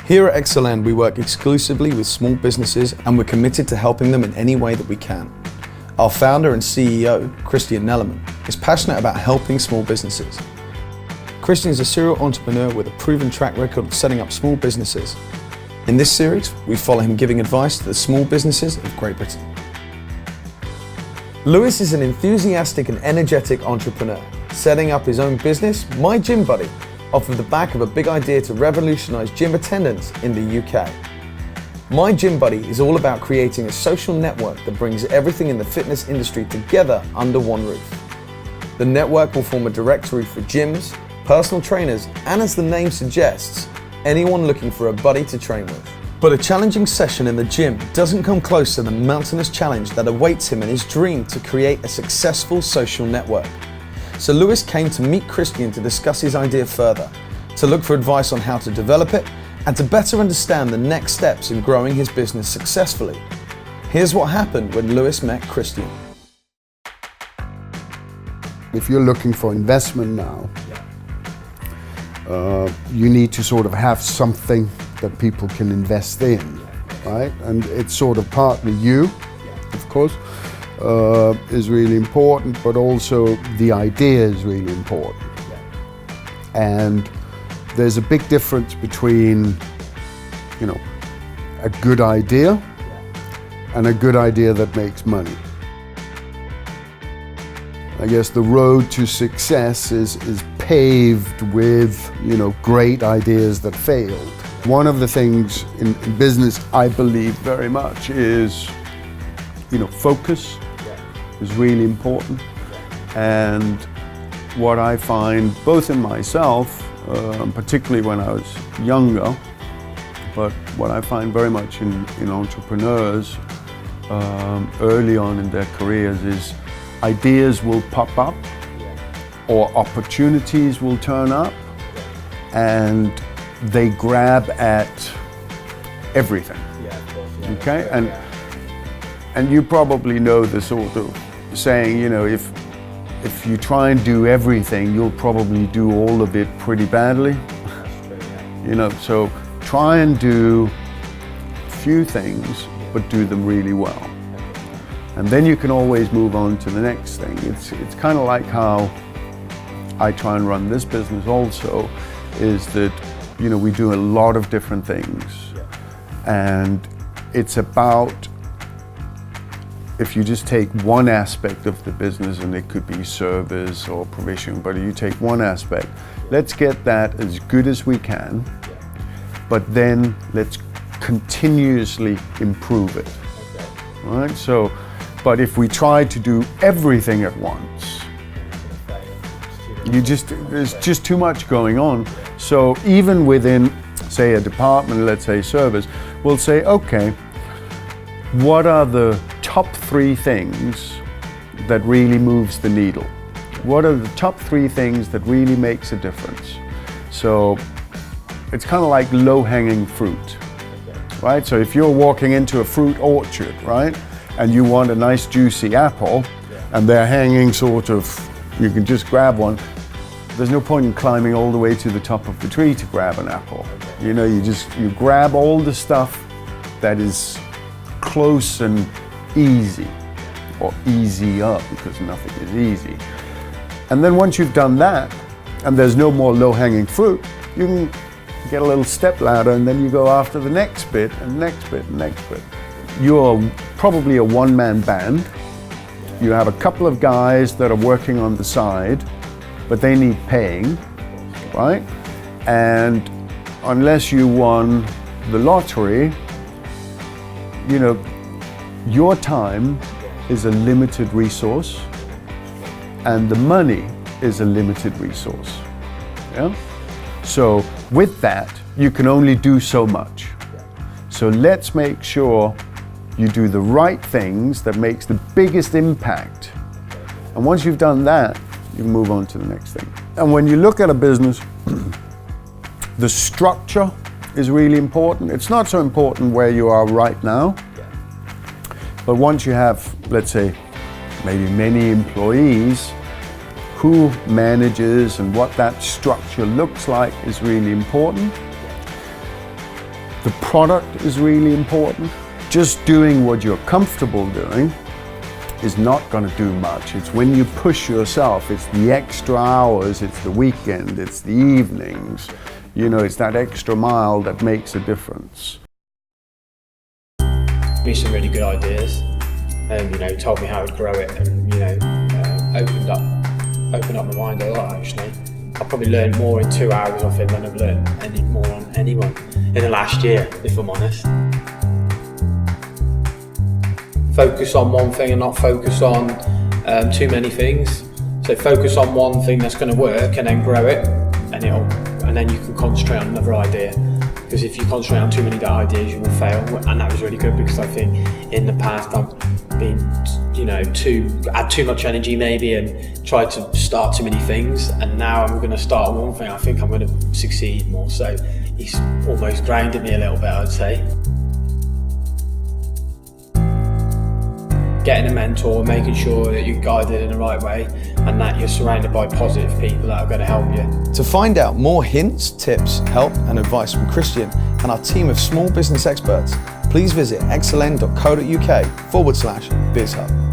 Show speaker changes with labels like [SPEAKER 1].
[SPEAKER 1] Here at XLN, we work exclusively with small businesses and we're committed to helping them in any way that we can. Our founder and CEO, Christine Nellemann, is passionate about helping small businesses. Christine is a serial entrepreneur with a proven track record of setting up small businesses. In this series, we follow him giving advice to the small businesses of Great Britain. Lewis is an enthusiastic and energetic entrepreneur, setting up his own business, My Gym Buddy, off of the back of a big idea to revolutionise gym attendance in the UK. My Gym Buddy is all about creating a social network that brings everything in the fitness industry together under one roof. The network will form a directory for gyms, personal trainers, and as the name suggests, anyone looking for a buddy to train with. But a challenging session in the gym doesn't come close to the mountainous challenge that awaits him in his dream to create a successful social network. So Lewis came to meet Christian to discuss his idea further, to look for advice on how to develop it, and to better understand the next steps in growing his business successfully. Here's what happened when Lewis met Christian.
[SPEAKER 2] If you're looking for investment now, you need to sort of have something that people can invest in, right? And it's sort of partly you, of course, is really important, but also the idea is really important. And there's a big difference between, a good idea and a good idea that makes money. I guess the road to success is paved with, great ideas that failed. One of the things in business I believe very much is, focus is really important. And what I find both in myself, particularly when I was younger, but what I find very much in entrepreneurs early on in their careers is ideas will pop up or opportunities will turn up and they grab at everything. Okay, and you probably know the sort of saying, if you try and do everything, you'll probably do all of it pretty badly. So try and do few things, but do them really well. And then you can always move on to the next thing. It's kind of like how I try and run this business also, is that, we do a lot of different things. And it's about, if you just take one aspect of the business, and it could be service or provision, but you take one aspect, let's get that as good as we can, but then let's continuously improve it. Right? So, but if we try to do everything at once, there's just too much going on. So even within, say, a department, let's say service, we'll say, okay, what are the top 3 things that really moves the needle? What are the top 3 things that really makes a difference? So it's kind of like low-hanging fruit, right? So if you're walking into a fruit orchard, right, and you want a nice juicy apple, and they're hanging sort of, you can just grab one, there's no point in climbing all the way to the top of the tree to grab an apple. You grab all the stuff that is close and easy, or easier, because nothing is easy. And then once you've done that, and there's no more low-hanging fruit, you can get a little step ladder, and then you go after the next bit, and next bit, and next bit. You're probably a one-man band. You have a couple of guys that are working on the side, but they need paying, right? And unless you won the lottery, your time is a limited resource and the money is a limited resource. Yeah? So with that, you can only do so much. So let's make sure you do the right things that makes the biggest impact. And once you've done that, you can move on to the next thing. And when you look at a business, the structure is really important. It's not so important where you are right now, but once you have, let's say, maybe many employees, who manages and what that structure looks like is really important. The product is really important. Just doing what you're comfortable doing is not going to do much. It's when you push yourself, it's the extra hours, it's the weekend, it's the evenings, it's that extra mile that makes a difference.
[SPEAKER 3] Me some really good ideas, and told me how to grow it, and opened up my mind a lot. Actually, I probably learned more in 2 hours off him than I've learned any more on anyone in the last year, if I'm honest. Focus on one thing and not focus on too many things. So focus on one thing that's going to work and then grow it, and then you can concentrate on another idea. Because if you concentrate on too many ideas, you will fail. And that was really good, because I think in the past I've been, had too much energy maybe and tried to start too many things. And now I'm going to start on one thing. I think I'm going to succeed more. So he's almost grounded me a little bit, I'd say. Getting a mentor, making sure that you're guided in the right way and that you're surrounded by positive people that are going to help you.
[SPEAKER 1] To find out more hints, tips, help and advice from Christian and our team of small business experts, please visit xln.co.uk/bizhub.